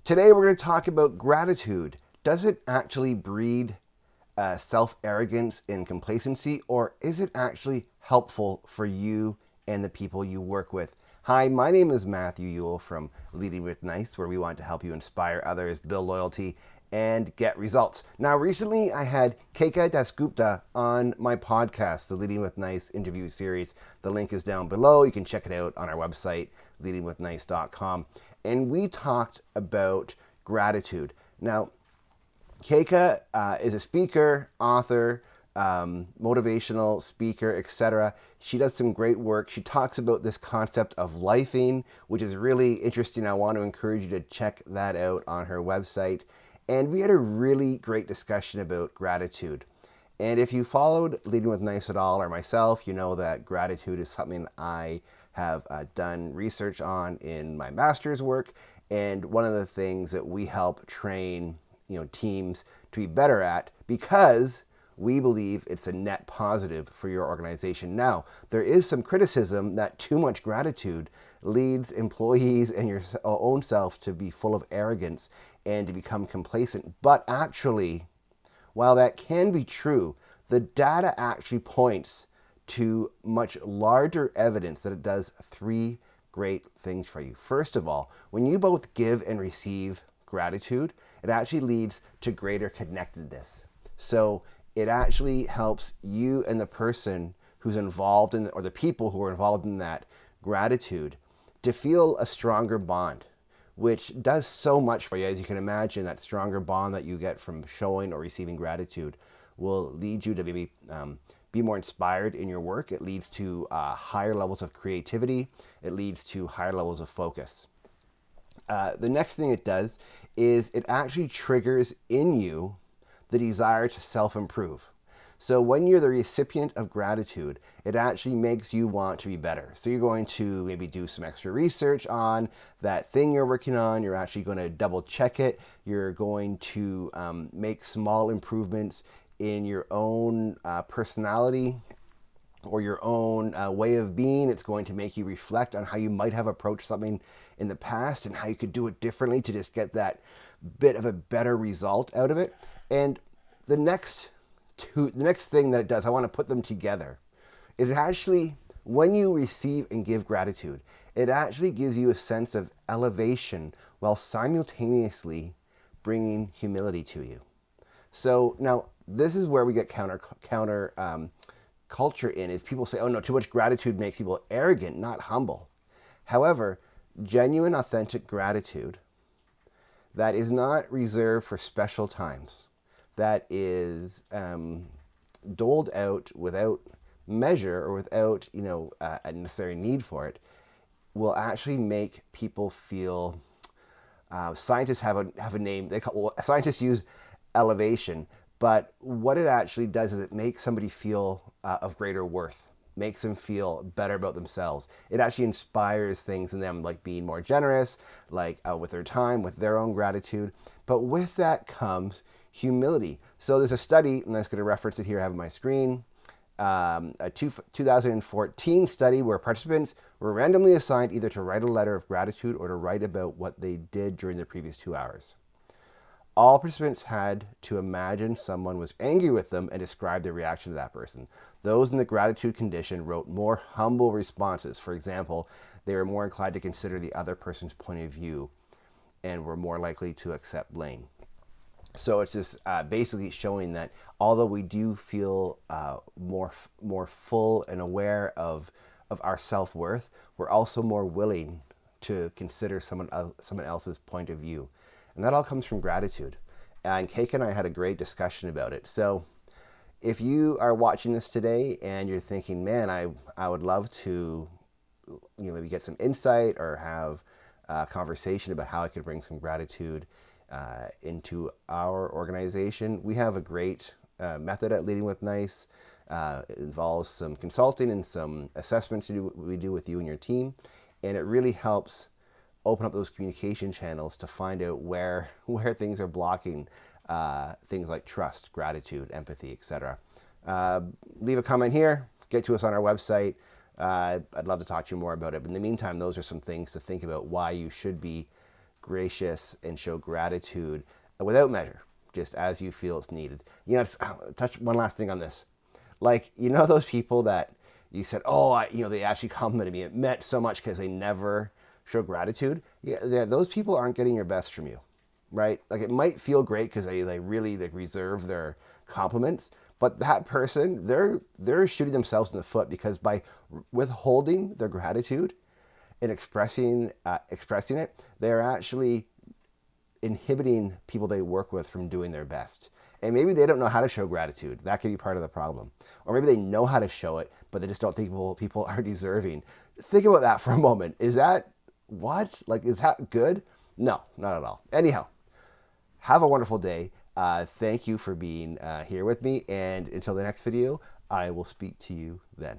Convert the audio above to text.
Today we're going to talk about gratitude. Does it actually breed self-arrogance and complacency, or is it actually helpful for you and the people you work with? Hi, my name is Matthew Ewell from Leading with Nice, where we want to help you inspire others, build loyalty, and get results. Now, recently I had Keika Dasgupta on my podcast, the Leading with Nice interview series. The link is down below. You can check it out on our website, leadingwithnice.com. And we talked about gratitude. Now, Keika is a speaker, author, motivational speaker, etc. She does some great work. She talks about this concept of lifing, which is really interesting. I want to encourage you to check that out on her website. And we had a really great discussion about gratitude. And if you followed Leading with Nice at all, or myself, you know that gratitude is something I have done research on in my master's work. And one of the things that we help train teams to be better at, because we believe it's a net positive for your organization. Now, there is some criticism that too much gratitude leads employees and your own self to be full of arrogance and to become complacent. But actually, while that can be true, the data actually points to much larger evidence that it does three great things for you. First of all, when you both give and receive gratitude, it actually leads to greater connectedness. So it actually helps you and the person who's involved in, or the people who are involved in that gratitude, to feel a stronger bond, which does so much for you. As you can imagine, that stronger bond that you get from showing or receiving gratitude will lead you to maybe be more inspired in your work. It leads to higher levels of creativity. It leads to higher levels of focus. The next thing it does is it actually triggers in you the desire to self-improve. So when you're the recipient of gratitude, it actually makes you want to be better. So you're going to maybe do some extra research on that thing you're working on. You're actually going to double check it. You're going to make small improvements in your own personality or your own way of being. It's going to make you reflect on how you might have approached something in the past and how you could do it differently to just get that bit of a better result out of it. And the next thing that it does, I want to put them together. It actually, when you receive and give gratitude, it actually gives you a sense of elevation while simultaneously bringing humility to you. So now this is where we get counter culture in, is people say, oh no, too much gratitude makes people arrogant, not humble. However, genuine, authentic gratitude that is not reserved for special times, that is doled out without measure or without a necessary need for it, will actually make people feel. Scientists have a name. Scientists use elevation, but what it actually does is it makes somebody feel of greater worth, makes them feel better about themselves. It actually inspires things in them, like being more generous, like with their time, with their own gratitude. But with that comes humility. So there's a study, and I'm just going to reference it here. I have it on my screen. A 2014 study where participants were randomly assigned either to write a letter of gratitude or to write about what they did during the previous 2 hours. All participants had to imagine someone was angry with them and describe their reaction to that person. Those in the gratitude condition wrote more humble responses. For example, they were more inclined to consider the other person's point of view and were more likely to accept blame. So it's just basically showing that although we do feel more full and aware of our self-worth, we're also more willing to consider someone else's point of view. And that all comes from gratitude. And Keika and I had a great discussion about it. So if you are watching this today and you're thinking, man, I would love to maybe get some insight or have a conversation about how I could bring some gratitude into our organization, we have a great method at Leading with Nice. It involves some consulting and some assessments we do with you and your team. And it really helps open up those communication channels to find out where things are blocking things like trust, gratitude, empathy, etc. Leave a comment here, get to us on our website. I'd love to talk to you more about it. But in the meantime, those are some things to think about why you should be gracious and show gratitude without measure, just as you feel it's needed. Touch one last thing on this. Like, those people that you said, oh, they actually complimented me. It meant so much because they never show gratitude. Yeah, those people aren't getting your best from you, right? Like, it might feel great because they really like reserve their compliments, but that person, they're shooting themselves in the foot, because by withholding their gratitude and expressing it, they're actually inhibiting people they work with from doing their best. And maybe they don't know how to show gratitude. That could be part of the problem. Or maybe they know how to show it, but they just don't think people are deserving. Think about that for a moment. Is that what? Like, is that good? No, not at all. Anyhow, have a wonderful day. Thank you for being here with me. And until the next video, I will speak to you then.